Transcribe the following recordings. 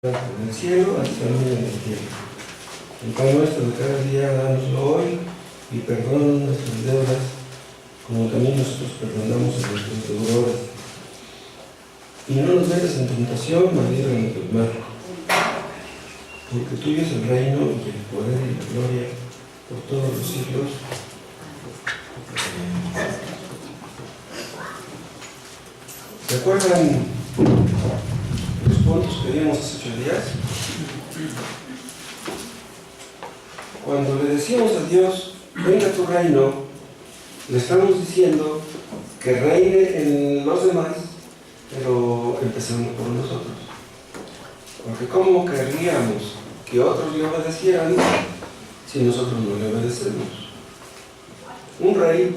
En el cielo, así también en el cielo. El pan nuestro de cada día, dánoslo hoy, y perdona nuestras deudas, como también nosotros perdonamos a nuestros deudores. Y no nos metas en tentación, mas líbranos del mal. Porque tuyo es el reino, y el poder, y la gloria, por todos los siglos. ¿Se acuerdan los puntos que vimos hace 8 días? Cuando le decimos a Dios, venga tu reino, le estamos diciendo que reine en los demás, pero empezando por nosotros. Porque ¿cómo querríamos que otros le obedecieran si nosotros no le obedecemos? Un rey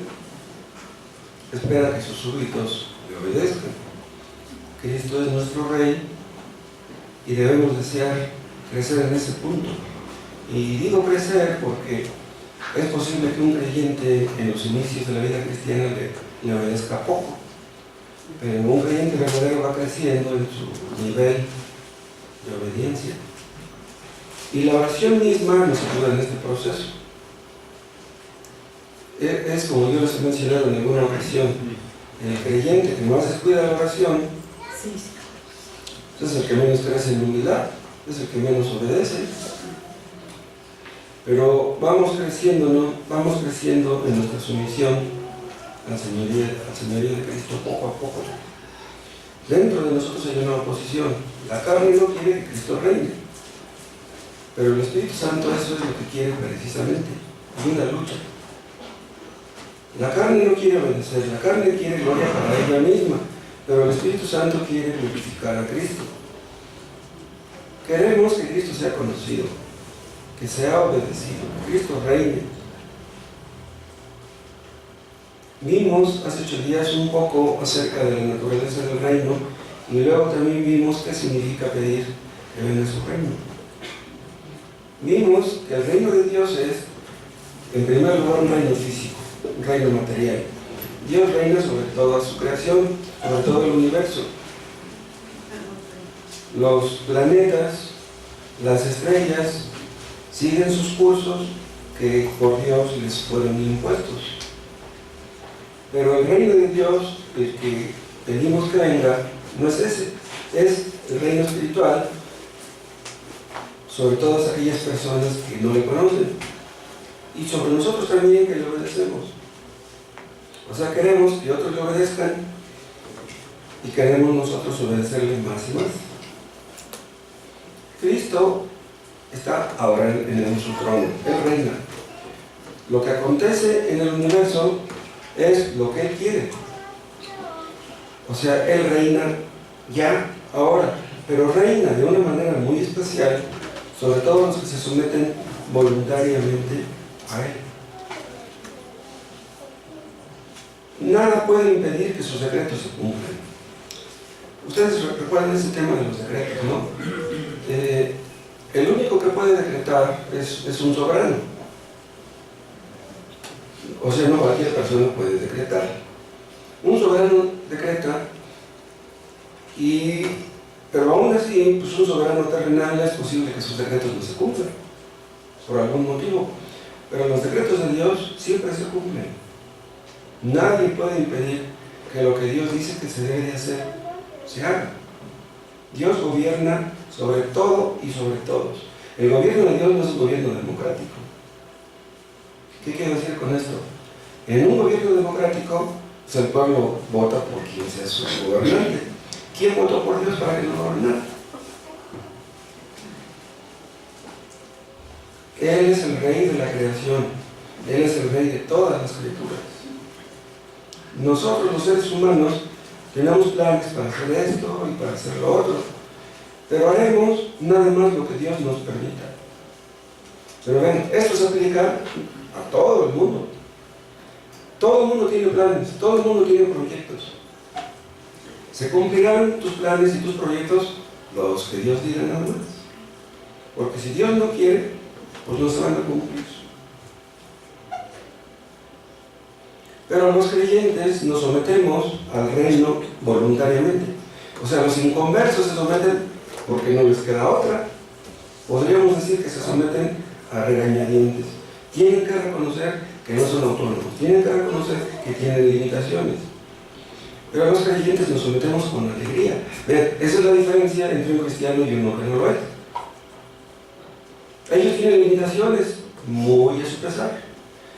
espera que sus súbditos le obedezcan. Cristo es nuestro rey y debemos desear crecer en ese punto. Y digo crecer porque es posible que un creyente en los inicios de la vida cristiana le obedezca poco, pero un creyente verdadero va creciendo en su nivel de obediencia. Y la oración misma nos ayuda en este proceso. Es como yo les he mencionado en alguna ocasión, el creyente que más descuida la oración es el que menos crece en humildad, es el que menos obedece. Pero vamos creciendo, ¿no? Vamos creciendo en nuestra sumisión al señorío de Cristo poco a poco. Dentro de nosotros hay una oposición. La carne no quiere que Cristo reine, pero el Espíritu Santo eso es lo que quiere precisamente, y una lucha. La carne no quiere obedecer, la carne quiere gloria para ella misma, pero el Espíritu Santo quiere glorificar a Cristo. Queremos que Cristo sea conocido, que sea obedecido, que Cristo reine. Vimos hace 8 días un poco acerca de la naturaleza del reino y luego también vimos qué significa pedir que venga su reino. Vimos que el reino de Dios es, en primer lugar, un reino físico, un reino material. Dios reina sobre toda su creación, sobre todo el universo. Los planetas, las estrellas, siguen sus cursos que por Dios les fueron impuestos. Pero el reino de Dios, el que pedimos que venga, no es ese, es el reino espiritual sobre todas aquellas personas que no le conocen y sobre nosotros también que le obedecemos. O sea, queremos que otros le obedezcan y queremos nosotros obedecerle más y más. Cristo está ahora en su trono, Él reina. Lo que acontece en el universo es lo que Él quiere. O sea, Él reina ya, ahora, pero reina de una manera muy especial sobre todos los que se someten voluntariamente a Él. Nada puede impedir que sus decretos se cumplan. Ustedes recuerdan ese tema de los decretos, ¿no? El único que puede decretar es un soberano. O sea, no cualquier persona puede decretar. Un soberano decreta, pero aún así, pues un soberano terrenal es posible que sus decretos no se cumplan, por algún motivo. Pero los decretos de Dios siempre se cumplen. Nadie puede impedir que lo que Dios dice que se debe de hacer, se haga. Dios gobierna sobre todo y sobre todos. El gobierno de Dios no es un gobierno democrático. ¿Qué quiero decir con esto? En un gobierno democrático, pues el pueblo vota por quien sea su gobernante. ¿Quién votó por Dios para que lo gobernara? Él es el rey de la creación. Él es el rey de todas las criaturas. Nosotros, los seres humanos, tenemos planes para hacer esto y para hacer lo otro, pero haremos nada más lo que Dios nos permita. Pero ven, esto se aplica a todo el mundo. Todo el mundo tiene planes, todo el mundo tiene proyectos. Se cumplirán tus planes y tus proyectos los que Dios diga nada más. Porque si Dios no quiere, pues no se van a cumplir. Pero los creyentes nos sometemos al reino voluntariamente. O sea, los inconversos se someten porque no les queda otra. Podríamos decir que se someten a regañadientes. Tienen que reconocer que no son autónomos, tienen que reconocer que tienen limitaciones. Pero los creyentes nos sometemos con alegría. Vean, esa es la diferencia entre un cristiano y uno que no lo es. Ellos tienen limitaciones muy a su pesar.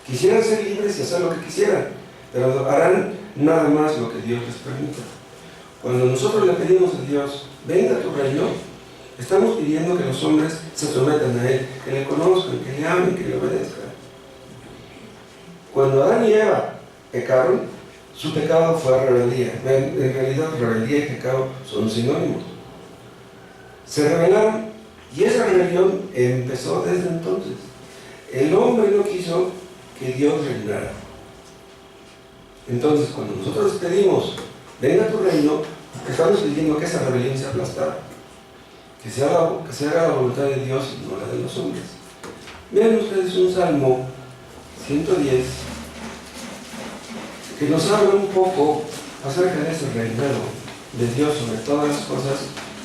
Quisieran ser libres y hacer lo que quisieran, pero harán nada más lo que Dios les permita. Cuando nosotros le pedimos a Dios, venga a tu reino, estamos pidiendo que los hombres se sometan a Él, que le conozcan, que le amen, que le obedezcan. Cuando Adán y Eva pecaron, su pecado fue rebeldía. En realidad, rebeldía y pecado son sinónimos. Se rebelaron y esa rebelión empezó desde entonces. El hombre no quiso que Dios reinara. Entonces, cuando nosotros pedimos, venga a tu reino, estamos pidiendo que esa rebelión sea aplastada. Que se haga la voluntad de Dios y no la de los hombres. Vean ustedes un Salmo 110 que nos habla un poco acerca de ese reinado de Dios sobre todas las cosas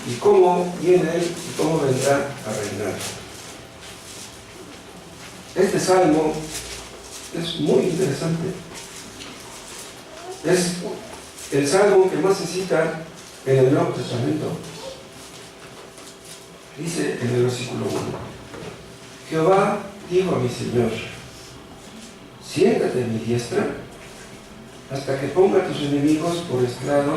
y cómo viene Él y cómo vendrá a reinar. Este Salmo es muy interesante. Es el Salmo que más se cita en el Nuevo Testamento. Dice en el versículo 1: Jehová dijo a mi Señor, siéntate en mi diestra hasta que ponga a tus enemigos por estrado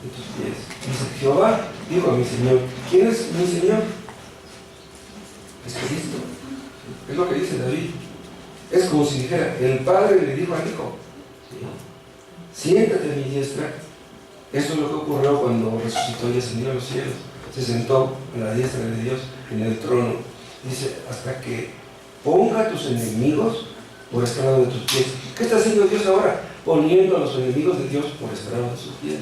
de tus pies. Dice, Jehová dijo a mi Señor. ¿Quién es mi Señor? Es Cristo. Es lo que dice David. Es como si dijera, el Padre le dijo al Hijo, ¿sí? Siéntate en mi diestra. Eso es lo que ocurrió cuando resucitó y ascendió a los cielos. Se sentó a la diestra de Dios en el trono. Dice, hasta que ponga a tus enemigos por estrado de tus pies. ¿Qué está haciendo Dios ahora? Poniendo a los enemigos de Dios por estrado de sus pies.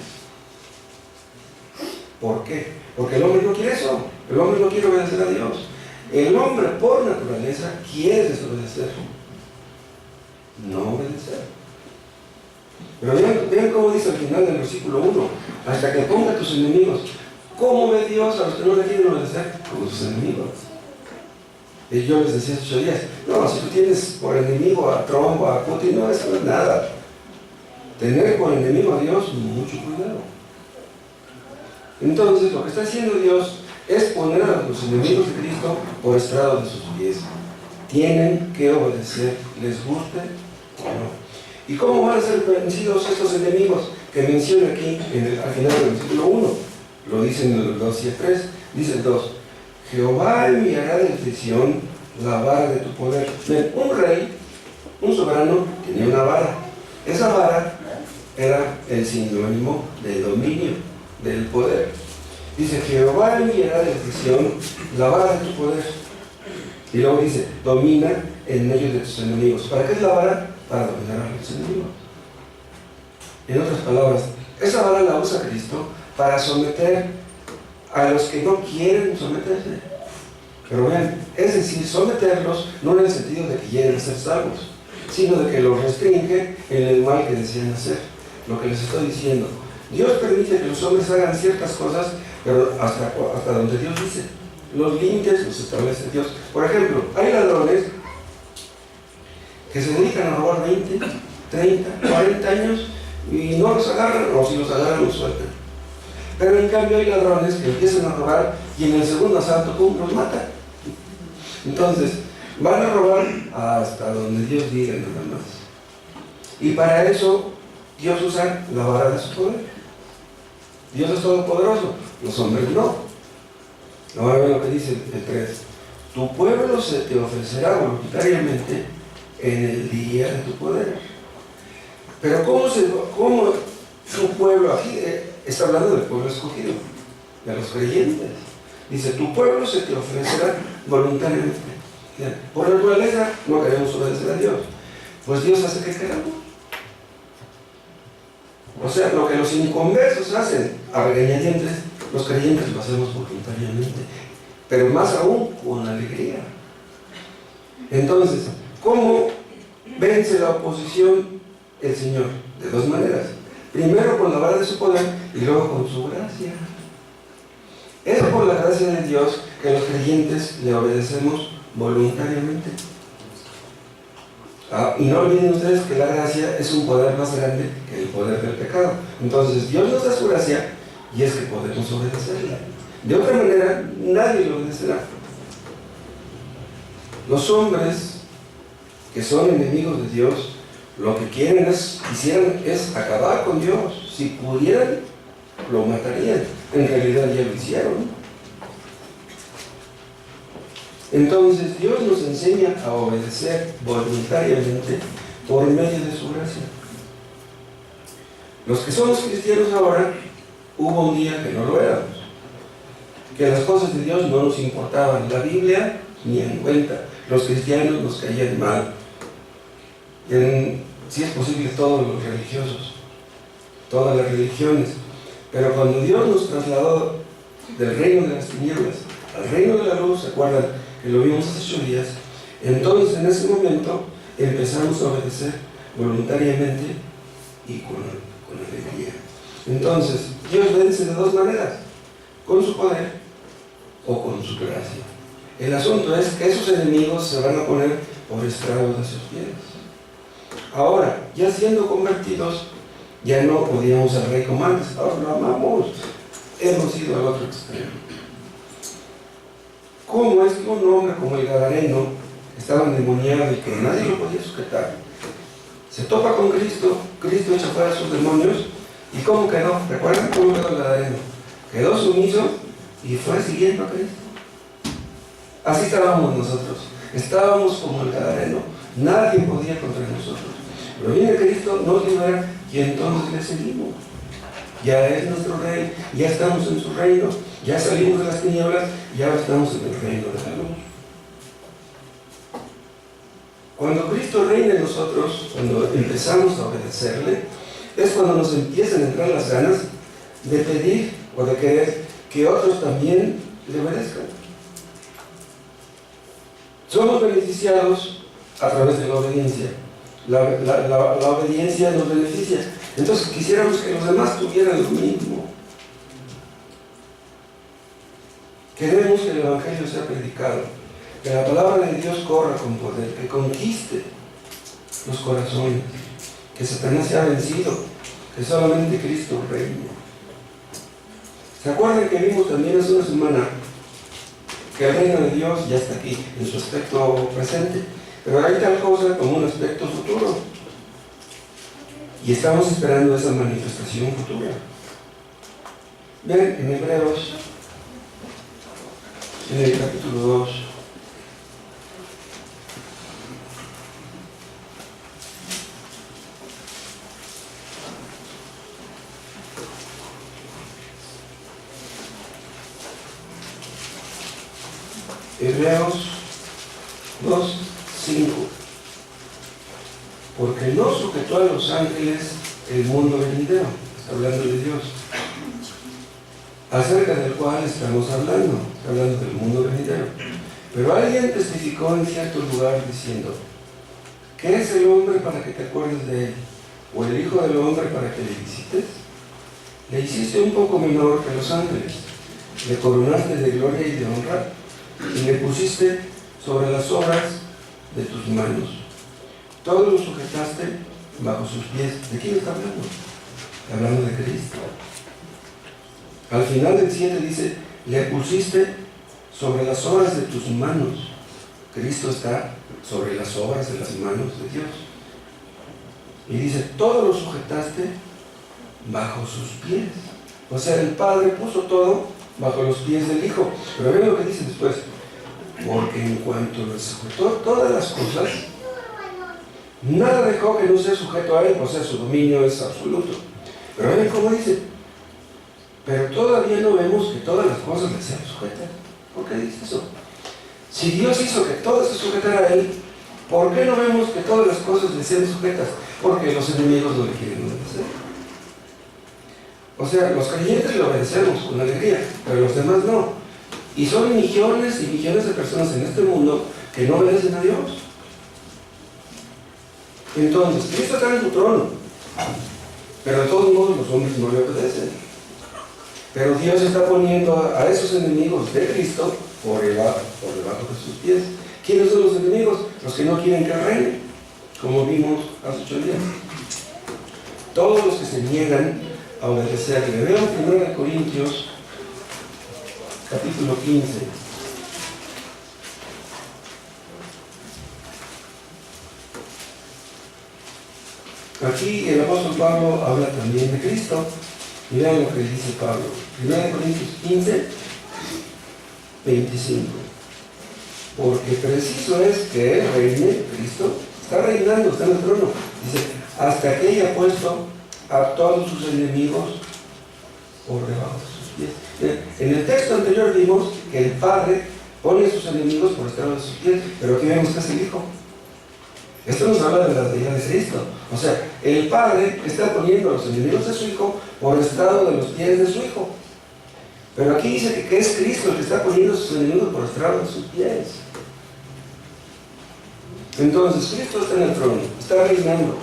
¿Por qué? Porque el hombre no quiere eso. El hombre no quiere obedecer a Dios. El hombre por naturaleza quiere desobedecer, no obedecer. Pero vean cómo dice al final del versículo 1: hasta que ponga a tus enemigos. ¿Cómo ve Dios a los que no le quieren obedecer? Como sus enemigos. Y yo les decía hace 8 días, no, si tú tienes por enemigo a Trump, a Putin, no, eso no es nada. Tener por enemigo a Dios, mucho cuidado. Entonces, lo que está haciendo Dios es poner a los enemigos de Cristo por estrado de sus pies. Tienen que obedecer, les guste o no. ¿Y cómo van a ser vencidos estos enemigos que menciona aquí al final del versículo 1? Lo dicen en el 2 y el 3. Dice el 2: Jehová enviará de Sión la vara de tu poder. Un rey, un soberano, tenía una vara. Esa vara era el sinónimo del dominio, del poder. Dice, Jehová enviará de Sión la vara de tu poder. Y luego dice, domina en medio de tus enemigos. ¿Para qué es la vara? Para dominar a los enemigos. En otras palabras, esa vara la usa Cristo para someter a los que no quieren someterse. Pero vean, es decir, someterlos no en el sentido de que lleguen a ser salvos, sino de que los restringe en el mal que desean hacer. Lo que les estoy diciendo, Dios permite que los hombres hagan ciertas cosas, pero hasta donde Dios dice. Los límites los establece Dios. Por ejemplo, hay ladrones que se dedican a robar 20, 30, 40 años y no los agarran, o si los agarran los sueltan. Pero en cambio hay ladrones que empiezan a robar y en el segundo asalto, ¡pum!, los matan. Entonces, van a robar hasta donde Dios diga nada más. Y para eso, Dios usa la vara de su poder. Dios es todopoderoso, los hombres no. Ahora ven lo que dice el 3. Tu pueblo se te ofrecerá voluntariamente en el día de tu poder. Pero ¿cómo su pueblo aquí está hablando del pueblo escogido, de los creyentes? Dice, tu pueblo se te ofrecerá voluntariamente. Por naturaleza no queremos obedecer a Dios. Pues Dios hace que queramos. O sea, lo que los inconversos hacen a regañadientes, los creyentes lo hacemos voluntariamente, pero más aún con alegría. Entonces, ¿cómo vence la oposición el Señor? De dos maneras. Primero con la vara de su poder y luego con su gracia. Es por la gracia de Dios que los creyentes le obedecemos voluntariamente. Y no olviden ustedes que la gracia es un poder más grande que el poder del pecado. Entonces Dios nos da su gracia y es que podemos obedecerla. De otra manera, nadie lo obedecerá. Los hombres que son enemigos de Dios, lo que quisieran es acabar con Dios. Si pudieran, lo matarían. En realidad ya lo hicieron. Entonces Dios nos enseña a obedecer voluntariamente por medio de su gracia. Los que somos cristianos ahora, hubo un día que no lo éramos, que las cosas de Dios no nos importaban, la Biblia ni en cuenta, los cristianos nos caían mal, si es posible todos los religiosos, todas las religiones. Pero cuando Dios nos trasladó del reino de las tinieblas al reino de la luz, ¿se acuerdan que lo vimos hace 8 días? Entonces en ese momento empezamos a obedecer voluntariamente y con alegría. Entonces Dios vence de 2 maneras: con su poder o con su gracia. El asunto es que esos enemigos se van a poner por estrado de sus pies. Ahora, ya siendo convertidos, ya no podíamos al rey como antes. Ahora lo amamos. Hemos ido al otro extremo. ¿Cómo es que un hombre como el Gadareno, que estaba endemoniado y que nadie lo podía sujetar, se topa con Cristo, Cristo echa fuera a sus demonios, y cómo quedó? ¿Recuerdan cómo quedó el Gadareno? Quedó sumiso y fue siguiendo a Cristo. Así estábamos nosotros. Estábamos como el Gadareno. Nadie podía contra nosotros. Pero viene Cristo, nos libera y entonces le seguimos. Ya es nuestro rey, ya estamos en su reino, ya salimos de las tinieblas y ahora estamos en el reino de la luz. Cuando Cristo reina en nosotros, cuando empezamos a obedecerle, es cuando nos empiezan a entrar las ganas de pedir o de querer que otros también le obedezcan. Somos beneficiados a través de la obediencia. La obediencia nos beneficia. Entonces quisiéramos que los demás tuvieran lo mismo. Queremos que el Evangelio sea predicado, que la palabra de Dios corra con poder, que conquiste los corazones, que Satanás sea vencido, que solamente Cristo reine. ¿Se acuerdan que vimos también hace una semana que el reino de Dios ya está aquí, en su aspecto presente, pero hay tal cosa como un aspecto futuro? Y estamos esperando esa manifestación futura. Ven en Hebreos, en el capítulo 2. Hebreos 2:5. Porque no sujetó a los ángeles el mundo venidero, está hablando de Dios, acerca del cual estamos hablando, está hablando del mundo venidero. Pero alguien testificó en cierto lugar diciendo: ¿qué es el hombre para que te acuerdes de él? ¿O el hijo del hombre para que le visites? Le hiciste un poco menor que los ángeles, le coronaste de gloria y de honra, y le pusiste sobre las obras de tus manos. Todo lo sujetaste bajo sus pies. ¿De quién está hablando? Está hablando de Cristo. Al final del 7 dice: le pusiste sobre las obras de tus manos. Cristo está sobre las obras de las manos de Dios. Y dice: todo lo sujetaste bajo sus pies. O sea, el Padre puso todo bajo los pies del Hijo. Pero vean lo que dice después: porque en cuanto le sujetó todas las cosas, nada dejó que no sea sujeto a él. O sea, su dominio es absoluto. Pero vean cómo dice: pero todavía no vemos que todas las cosas le sean sujetas. ¿Por qué dice eso? Si Dios hizo que todo se sujetara a él, ¿por qué no vemos que todas las cosas le sean sujetas? Porque los enemigos no le quieren obedecer. O sea, los creyentes le obedecemos con alegría, pero los demás no. Y son millones y millones de personas en este mundo que no obedecen a Dios. Entonces, Cristo está en su trono, pero de todos modos los hombres no le obedecen. Pero Dios está poniendo a esos enemigos de Cristo por debajo de sus pies. ¿Quiénes son los enemigos? Los que no quieren que reine, como vimos hace 8 días. Todos los que se niegan a obedecerle. Vean 1 Corintios, capítulo 15. Aquí el apóstol Pablo habla también de Cristo. Y vean lo que dice Pablo. 1 Corintios 15, 25. Porque preciso es que Él reine, Cristo, está reinando, está en el trono. Dice, hasta que haya puesto a todos sus enemigos por debajo de sus pies. En el texto anterior vimos que el Padre pone a sus enemigos por debajo de sus pies, pero aquí vemos que es el Hijo. Esto nos habla de la deidad de Cristo. O sea, el Padre está poniendo a los enemigos de su Hijo por estrado de los pies de su Hijo. Pero aquí dice que es Cristo el que está poniendo a sus enemigos por estrado de sus pies. Entonces, Cristo está en el trono, está reinando.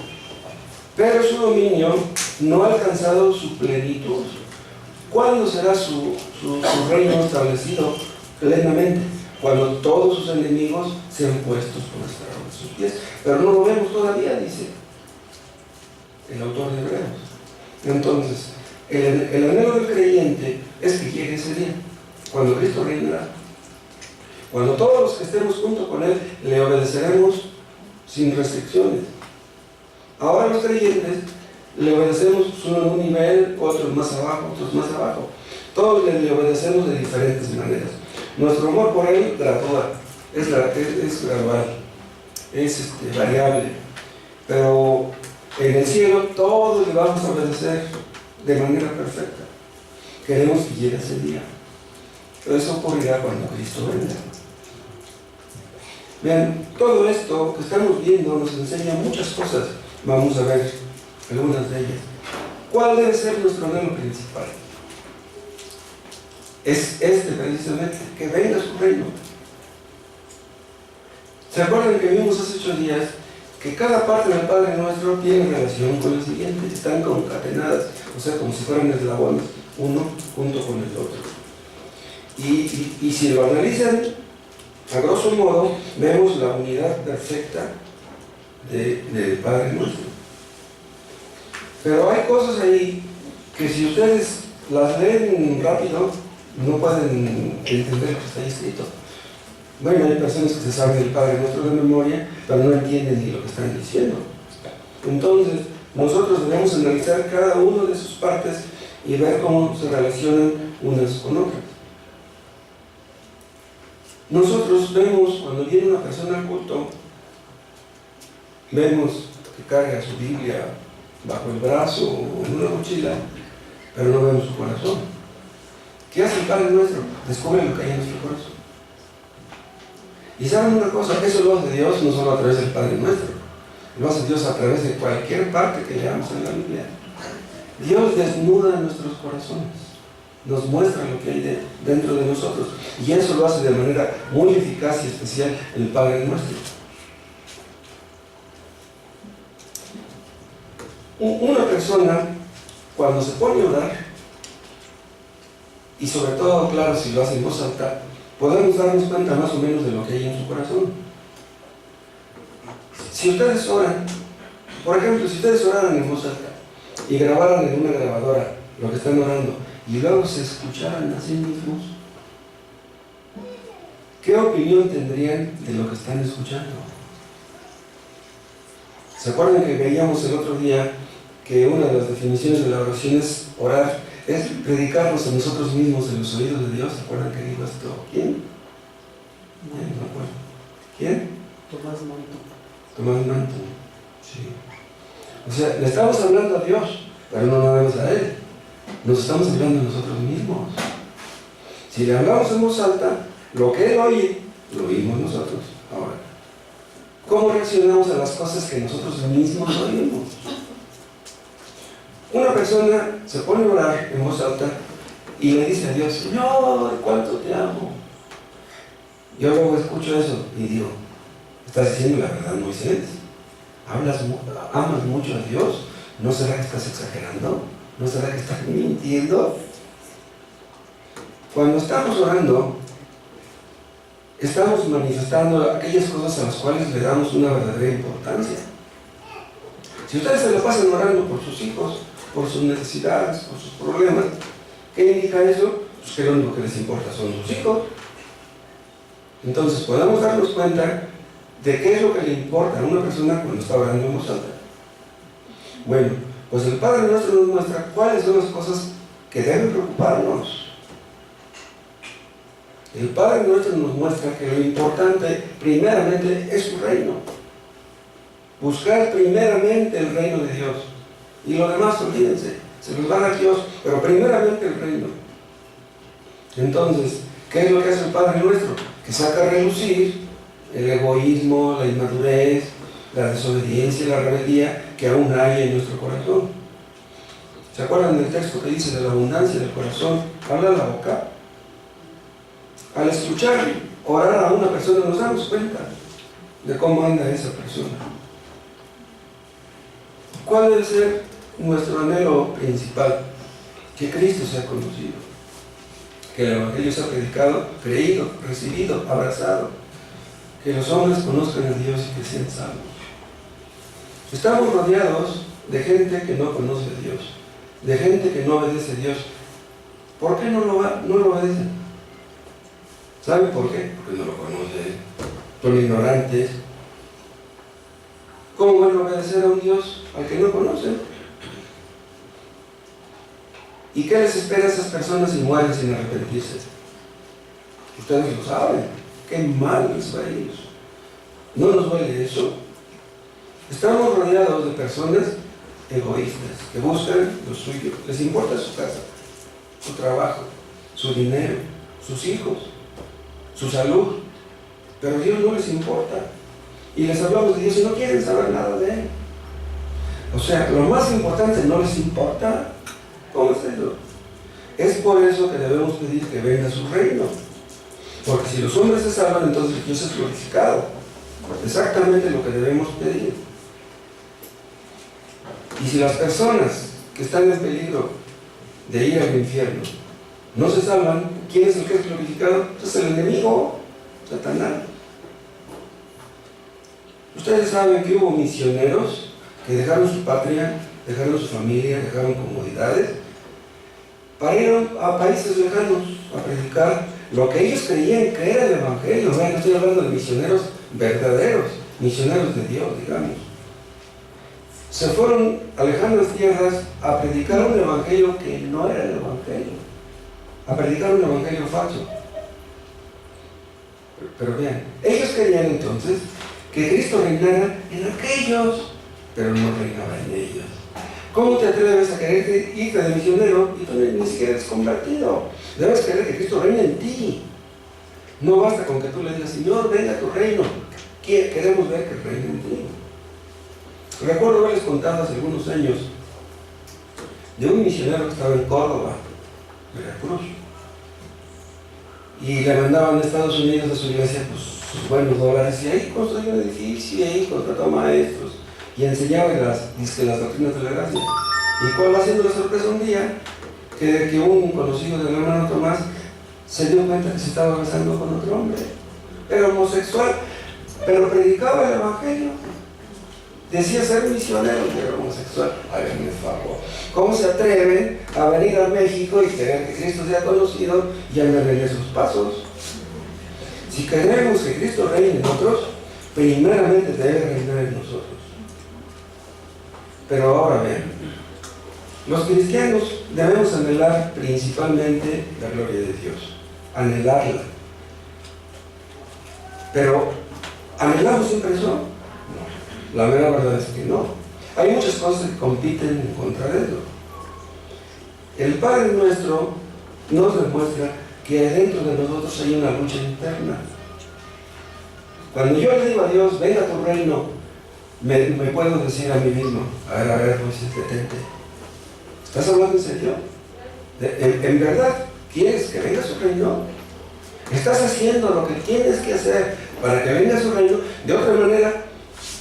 Pero su dominio no ha alcanzado su plenitud. ¿Cuándo será su reino establecido plenamente? Cuando todos sus enemigos sean puestos por estrado de sus pies. Pero no lo vemos todavía, dice el autor de Hebreos. Entonces, el anhelo del creyente es que llegue ese día, cuando Cristo reinará. Cuando todos los que estemos junto con Él le obedeceremos sin restricciones. Ahora los creyentes le obedecemos uno en un nivel, otros más abajo, otros más abajo. Todos le obedecemos de diferentes maneras. Nuestro amor por Él gradúa, es gradual, es variable. Pero en el cielo todos le vamos a obedecer de manera perfecta. Queremos que llegue ese día. Pero eso ocurrirá cuando Cristo venga. Vean, todo esto que estamos viendo nos enseña muchas cosas. Vamos a ver algunas de ellas. ¿Cuál debe ser nuestro anhelo principal? Es precisamente, que venga su reino. ¿Se acuerdan que vimos hace 8 días que cada parte del Padre Nuestro tiene relación con el siguiente? Están concatenadas, o sea, como si fueran eslabones, uno junto con el otro. Y si lo analizan, a grosso modo, vemos la unidad perfecta del Padre Nuestro. Pero hay cosas ahí que si ustedes las leen rápido, no pueden entender lo que está escrito. Bueno, hay personas que se saben el Padre Nuestro de memoria, pero no entienden ni lo que están diciendo. Entonces, nosotros debemos analizar cada una de sus partes y ver cómo se relacionan unas con otras. Nosotros vemos, cuando viene una persona al culto, vemos que carga su Biblia bajo el brazo o en una mochila, pero no vemos su corazón. ¿Qué hace el Padre Nuestro? Descubre lo que hay en nuestro corazón. Y saben una cosa, eso lo hace Dios no solo a través del Padre Nuestro, lo hace Dios a través de cualquier parte que leamos en la Biblia. Dios desnuda nuestros corazones, nos muestra lo que hay dentro de nosotros, y eso lo hace de manera muy eficaz y especial el Padre Nuestro. Una persona, cuando se pone a orar, y sobre todo, claro, si lo hace en voz alta, podemos darnos cuenta más o menos de lo que hay en su corazón. Si ustedes oran, por ejemplo, si ustedes oraran en voz alta y grabaran en una grabadora lo que están orando y luego se escucharan a sí mismos, ¿qué opinión tendrían de lo que están escuchando? ¿Se acuerdan que veíamos el otro día que una de las definiciones de la oración es orar? Es predicarnos a nosotros mismos en los oídos de Dios. ¿Se acuerdan que dijo esto? ¿Quién? No me acuerdo. ¿Quién? Tomás Manto. Tomás Manto. Sí. O sea, le estamos hablando a Dios, pero no lo vemos a Él. Nos estamos hablando a nosotros mismos. Si le hablamos en voz alta, lo que Él oye, lo oímos nosotros. Ahora, ¿cómo reaccionamos a las cosas que nosotros mismos oímos? Una persona se pone a orar en voz alta y le dice a Dios: Señor, ¿cuánto te amo? Yo luego escucho eso y digo: ¿estás diciendo la verdad, Moisés? ¿Amas mucho a Dios? ¿No será que estás exagerando? ¿No será que estás mintiendo? Cuando estamos orando, estamos manifestando aquellas cosas a las cuales le damos una verdadera importancia. Si ustedes se lo pasan orando por sus hijos, por sus necesidades, por sus problemas, ¿qué indica eso? Pues que lo único que les importa son sus hijos. Entonces podemos darnos cuenta de qué es lo que le importa a una persona cuando está orando en voz alta. Bueno, pues el Padre Nuestro nos muestra cuáles son las cosas que deben preocuparnos. El Padre Nuestro nos muestra que lo importante primeramente es su reino. Buscar primeramente el reino de Dios. Y lo demás, olvídense, se los va a dar Dios, pero primeramente el reino. Entonces, ¿qué es lo que hace el Padre Nuestro? Que saca a relucir el egoísmo, la inmadurez, la desobediencia y la rebeldía que aún hay en nuestro corazón. ¿Se acuerdan del texto que dice de la abundancia del corazón? Habla la boca. Al escuchar orar a una persona nos damos cuenta de cómo anda esa persona. ¿Cuál debe ser nuestro anhelo principal? Que Cristo sea conocido, que el Evangelio sea predicado, creído, recibido, abrazado, que los hombres conozcan a Dios y que sean salvos. Estamos rodeados de gente que no conoce a Dios, de gente que no obedece a Dios. ¿Por qué no lo obedecen? ¿Saben por qué? Porque no lo conocen, son ignorantes. ¿Cómo van a obedecer a un Dios al que no conocen? ¿Y qué les espera a esas personas si mueren sin arrepentirse? Ustedes lo saben. Qué mal les va a ir. ¿No nos duele eso? Estamos rodeados de personas egoístas que buscan lo suyo. Les importa su casa, su trabajo, su dinero, sus hijos, su salud. Pero a Dios no les importa. Y les hablamos de Dios y no quieren saber nada de Él. O sea, lo más importante no les importa. ¿Cómo es eso? Es por eso que debemos pedir que venga su reino. Porque si los hombres se salvan, entonces Dios es glorificado. Exactamente lo que debemos pedir. Y si las personas que están en peligro de ir al infierno no se salvan, ¿quién es el que es glorificado? Es el enemigo, Satanás. Ustedes saben que hubo misioneros que dejaron su patria, dejaron su familia, dejaron comodidades para ir a países lejanos a predicar lo que ellos creían que era el Evangelio. No estoy hablando de misioneros verdaderos, misioneros de Dios, digamos. Se fueron a lejanas tierras a predicar un Evangelio que no era el Evangelio, a predicar un Evangelio falso. Pero vean, ellos querían entonces que Cristo reinara en aquellos, pero no reinaba en ellos. ¿Cómo te atreves a querer irte de misionero y tú ni siquiera eres convertido? Debes querer que Cristo reine en ti. No basta con que tú le digas, Señor, venga a tu reino. Queremos ver que reine en ti. Recuerdo haberles contado hace algunos años de un misionero que estaba en Córdoba, Veracruz, y le mandaban a Estados Unidos a su iglesia pues, sus buenos dólares, y ahí construyó un edificio, y ahí contrató maestros, y enseñaba las doctrinas de la gracia. Y cuál va siendo la sorpresa un día, que un conocido del hermano Tomás se dio cuenta que se estaba besando con otro hombre. Era homosexual, pero predicaba el Evangelio. Decía ser misionero, pero era homosexual. Háganme favor. ¿Cómo se atreven a venir a México y querer que Cristo sea conocido y andar en esos pasos? Si queremos que Cristo reine en nosotros, primeramente debe reinar en nosotros. Pero ahora vean, los cristianos debemos anhelar principalmente la gloria de Dios, anhelarla. Pero, ¿anhelamos siempre eso? No, la mera verdad es que no. Hay muchas cosas que compiten en contra de eso. El Padre Nuestro nos demuestra que dentro de nosotros hay una lucha interna. Cuando yo le digo a Dios, venga a tu reino, me puedo decir a mí mismo, a ver, pues detente. ¿Estás hablando en serio? ¿En verdad quieres que venga su reino? ¿Estás haciendo lo que tienes que hacer para que venga su reino? De otra manera,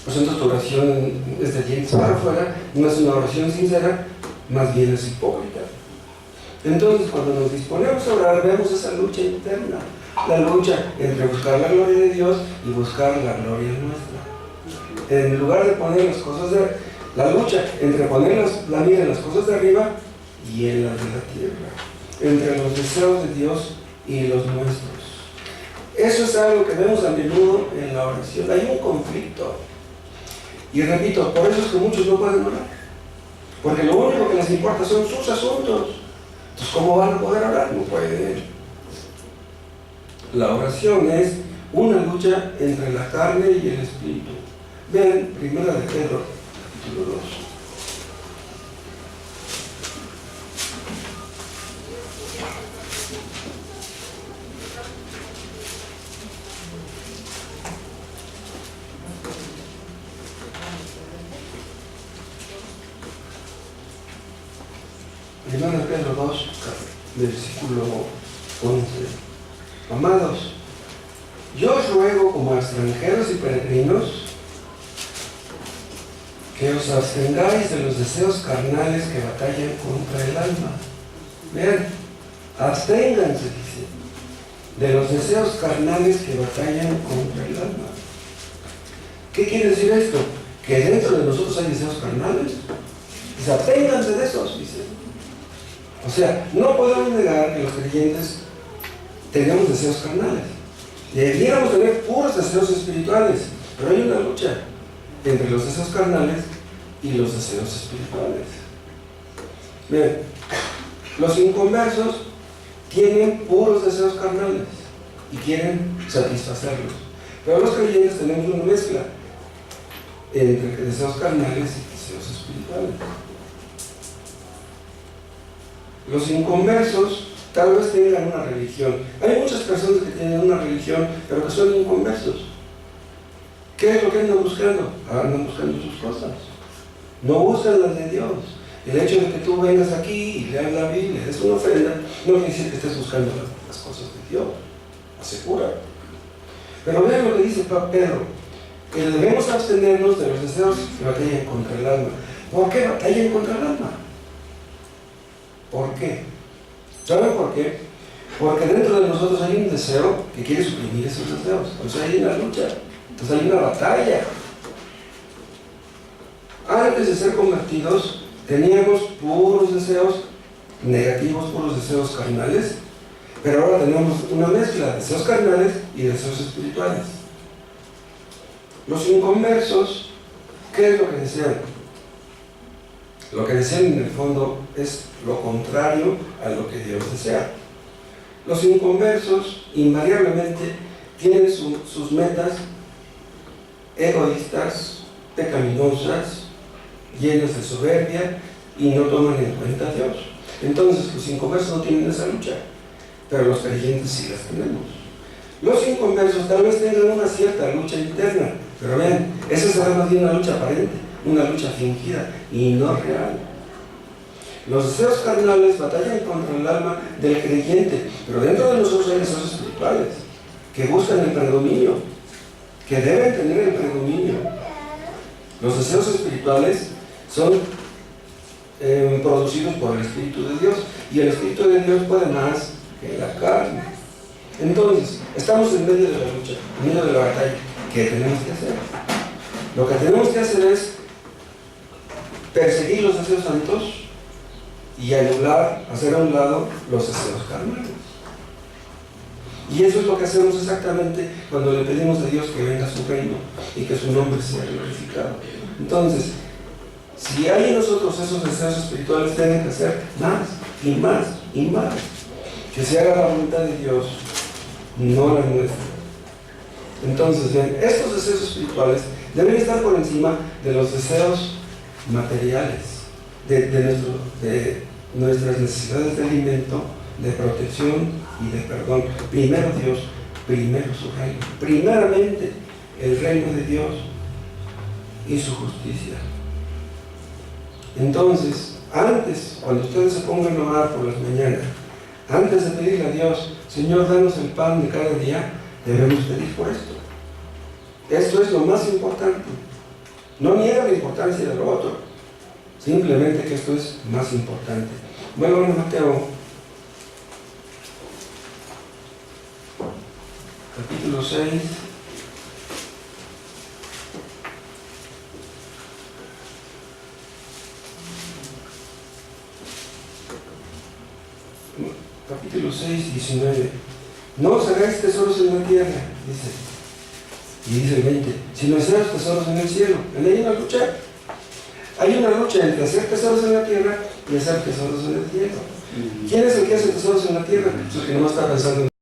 pues entonces tu oración es de dientes para afuera, no es una oración sincera, más bien es hipócrita. Entonces, cuando nos disponemos a orar, vemos esa lucha interna, la lucha entre buscar la gloria de Dios y buscar la gloria nuestra. En lugar de poner las cosas de la lucha entre poner la mira en las cosas de arriba y en las de la tierra, entre los deseos de Dios y los nuestros. Eso es algo que vemos a menudo en la oración. Hay un conflicto. Y repito, por eso es que muchos no pueden orar. Porque lo único que les importa son sus asuntos. Entonces, ¿cómo van a poder orar? No pueden. La oración es una lucha entre la carne y el espíritu. Vean, 1 Pedro, capítulo 2. Primero de Pedro 2, versículo 11. Amados, yo os ruego como extranjeros y peregrinos que os abstengáis de los deseos carnales que batallan contra el alma. Vean, absténganse, dice, de los deseos carnales que batallan contra el alma. ¿Qué quiere decir esto? Que dentro de nosotros hay deseos carnales. Dice, absténganse de esos, dice. O sea, no podemos negar que los creyentes tengamos deseos carnales. Deberíamos tener puros deseos espirituales, pero hay una lucha entre los deseos carnales y los deseos espirituales. Bien, los inconversos tienen puros deseos carnales y quieren satisfacerlos, pero los creyentes tenemos una mezcla entre deseos carnales y deseos espirituales. Los inconversos tal vez tengan una religión. Hay muchas personas que tienen una religión, pero que son inconversos. ¿Qué es lo que andan buscando? Andan buscando sus cosas. No buscan las de Dios. El hecho de que tú vengas aquí y leas la Biblia, es una ofrenda, no quiere decir que estés buscando las cosas de Dios. Asegura. Pero vean lo que dice Pedro, que debemos abstenernos de los deseos que batallan contra el alma. ¿Por qué batallan contra el alma? ¿Por qué? ¿Saben por qué? Porque dentro de nosotros hay un deseo que quiere suprimir esos deseos. Entonces hay una lucha, entonces hay una batalla. Antes de ser convertidos, teníamos puros deseos negativos, puros deseos carnales, pero ahora tenemos una mezcla de deseos carnales y deseos espirituales. Los inconversos, ¿qué es lo que desean? Lo que desean en el fondo es lo contrario a lo que Dios desea. Los inconversos invariablemente tienen sus metas egoístas, pecaminosas, llenas de soberbia y no toman en cuenta a Dios. Entonces los inconversos no tienen esa lucha, pero los creyentes sí las tenemos. Los inconversos tal vez tengan una cierta lucha interna, pero vean, esa es más bien una lucha aparente, una lucha fingida y no real. Los deseos carnales batallan contra el alma del creyente, pero dentro de nosotros hay deseos espirituales que buscan el predominio, que deben tener el predominio. Los deseos espirituales son producidos por el Espíritu de Dios, y el Espíritu de Dios puede más que la carne. Entonces, estamos en medio de la lucha, en medio de la batalla. ¿Qué tenemos que hacer? Lo que tenemos que hacer es perseguir los deseos santos y anular, hacer a un lado los deseos carnales. Y eso es lo que hacemos exactamente cuando le pedimos a Dios que venga a su reino y que su nombre sea glorificado. Entonces, si hay en nosotros esos deseos espirituales, tienen que hacer más y más y más. Que se haga la voluntad de Dios, no la nuestra. Entonces, bien, estos deseos espirituales deben estar por encima de los deseos materiales, de nuestras necesidades de alimento, de protección y de perdón. Primero Dios, primero su reino. Primeramente el reino de Dios y su justicia. Entonces, antes, cuando ustedes se pongan a orar por las mañanas, antes de pedirle a Dios, Señor, danos el pan de cada día, debemos pedir por esto. Esto es lo más importante. No niega la importancia de lo otro, simplemente que esto es más importante. Vuelvan a Mateo capítulo 6. Capítulo 6, 19. No os hagáis tesoros en la tierra, dice. Y dice el 20, sino haceros tesoros en el cielo. En ahí hay una lucha. Hay una lucha entre hacer tesoros en la tierra y hacer tesoros en el cielo. ¿Quién es el que hace tesoros en la tierra? El que no está pensando en